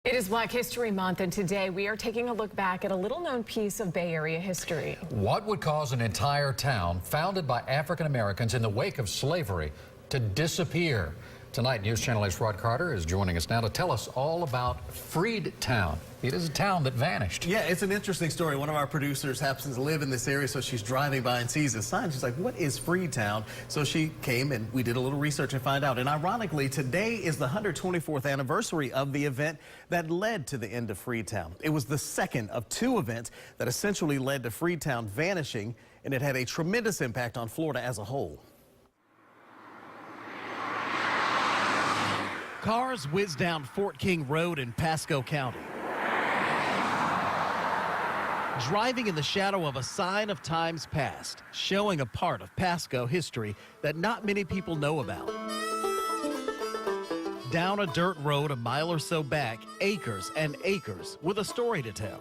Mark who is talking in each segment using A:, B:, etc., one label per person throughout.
A: It is Black History Month, and today we are taking a look back at a little-known piece of Bay Area history.
B: What would cause an entire town founded by African Americans in the wake of slavery to disappear? Tonight, News Channel 8's Rod Carter is joining us now to tell us all about Freedtown. It is a town that vanished.
C: Yeah, it's an interesting story. One of our producers happens to live in this area, so she's driving by and sees the sign. She's like, what is Freedtown? So she came and we did a little research and find out. And ironically, today is the 124th anniversary of the event that led to the end of Freedtown. It was the second of two events that essentially led to Freedtown vanishing, and it had a tremendous impact on Florida as a whole. Cars whizzed down Fort King Road in Pasco County, driving in the shadow of a sign of times past, showing a part of Pasco history that not many people know about. Down a dirt road a mile or so back, acres and acres with a story to tell.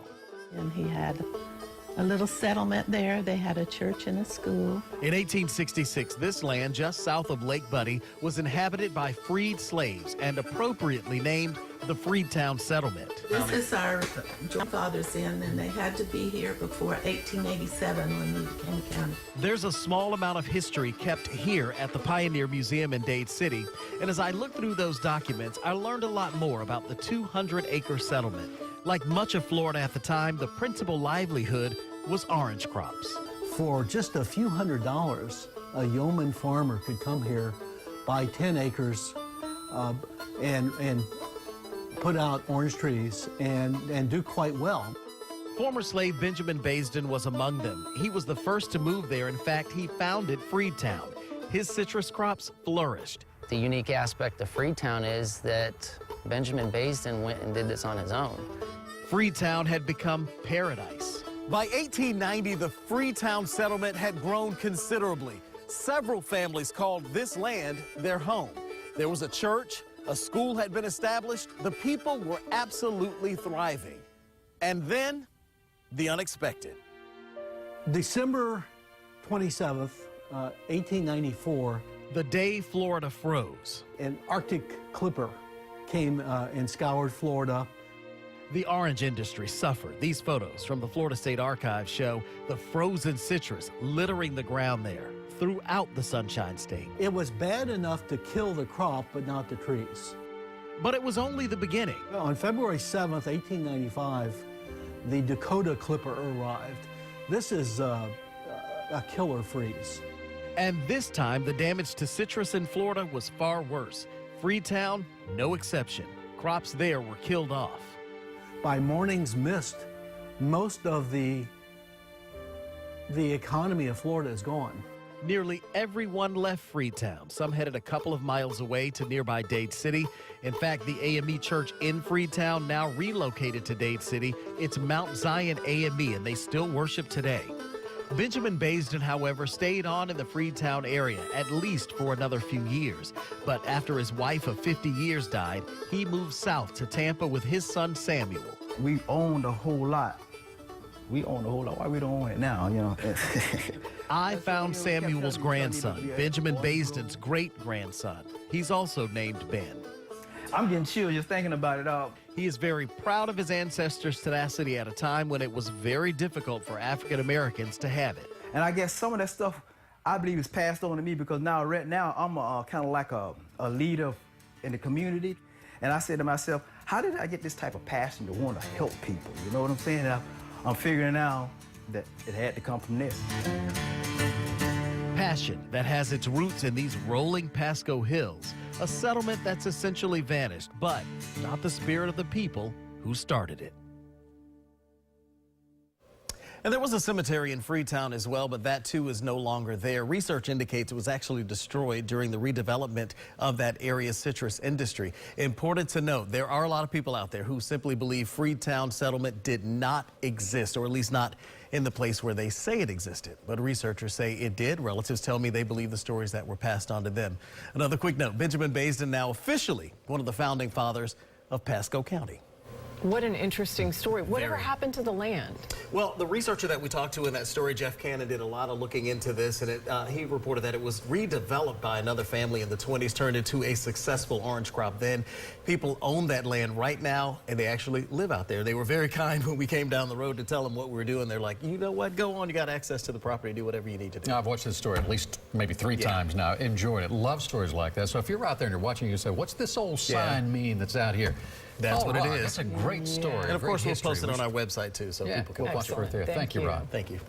D: And he had a little settlement there. They had a church and a school.
C: In 1866, this land just south of Lake Buddy was inhabited by freed slaves and appropriately named the Freedtown Settlement.
D: This is our grandfather's inn, and they had to be here before 1887 when we became county.
C: There's a small amount of history kept here at the Pioneer Museum in Dade City, and as I looked through those documents, I learned a lot more about the 200-acre settlement. Like much of Florida at the time, the principal livelihood was orange crops.
E: For just a few $100s, a yeoman farmer could come here, buy 10 acres, and put out orange trees and do quite well.
C: Former slave Benjamin Baisden was among them. He was the first to move there. In fact, he founded Freedtown. His citrus crops flourished.
F: The unique aspect of Freedtown is that Benjamin Baisden went and did this on his own.
C: Freedtown had become paradise. By 1890, the Freedtown settlement had grown considerably. Several families called this land their home. There was a church, a school had been established. The people were absolutely thriving. And then, the unexpected.
E: December 27th, 1894,
C: the day Florida froze.
E: An Arctic clipper came and scoured Florida.
C: The orange industry suffered. These photos from the Florida State Archives show the frozen citrus littering the ground there throughout the Sunshine State.
E: It was bad enough to kill the crop, but not the trees.
C: But it was only the beginning.
E: On February 7th, 1895, the Dakota clipper arrived. This is a killer freeze.
C: And this time, the damage to citrus in Florida was far worse. Freedtown, no exception. Crops there were killed off.
E: By morning's mist, most of the economy of Florida is gone.
C: Nearly everyone left Freedtown. Some headed a couple of miles away to nearby Dade City. In fact, the AME Church in Freedtown now relocated to Dade City. It's Mount Zion AME, and they still worship today. Benjamin Baisden, however, stayed on in the Freedtown area, at least for another few years. But after his wife of 50 years died, he moved south to Tampa with his son Samuel.
G: We owned a whole lot. We owned a whole lot. Why we don't own it now, you know?
C: I found Samuel's grandson, Benjamin Baisden's great-grandson. He's also named Ben.
G: I'm getting chills just thinking about it all.
C: He is very proud of his ancestors' tenacity at a time when it was very difficult for African Americans to have it.
G: And I guess some of that stuff, I believe, is passed on to me because right now, I'm kind of like a leader in the community. And I said to myself, how did I get this type of passion to want to help people? You know what I'm saying? And I'm figuring out that it had to come from there.
C: Passion that has its roots in these rolling Pasco hills, a settlement that's essentially vanished, but not the spirit of the people who started it. And there was a cemetery in Freedtown as well, but that too is no longer there. Research indicates it was actually destroyed during the redevelopment of that area's citrus industry. Important to note, there are a lot of people out there who simply believe Freedtown settlement did not exist, or at least not in the place where they say it existed. But researchers say it did. Relatives tell me they believe the stories that were passed on to them. Another quick note, Benjamin Baisden now officially one of the founding fathers of Pasco County.
A: What an interesting story. Whatever
C: Very.
A: happened to the land?
C: Well, the researcher that we talked to in that story, Jeff Cannon, did a lot of looking into this, and he reported that it was redeveloped by another family in the 20s, turned into a successful orange crop. Then people own that land right now, and they actually live out there. They were very kind when we came down the road to tell them what we were doing. They're like, you know what, go on, you got access to the property, do whatever you need to do.
B: Now, I've watched this story at least maybe 3 times now. Enjoyed it. Love stories like that. So if you're out there and you're watching, you say, what's this old sign mean that's out here?
C: That's what it is.
B: That's a great story.
C: And of
B: Great
C: course, we'll
B: history.
C: post it on our website too, so people can
B: we'll
C: watch
B: watch
C: it.
B: it right there. Thank you, Rob.
C: Thank you.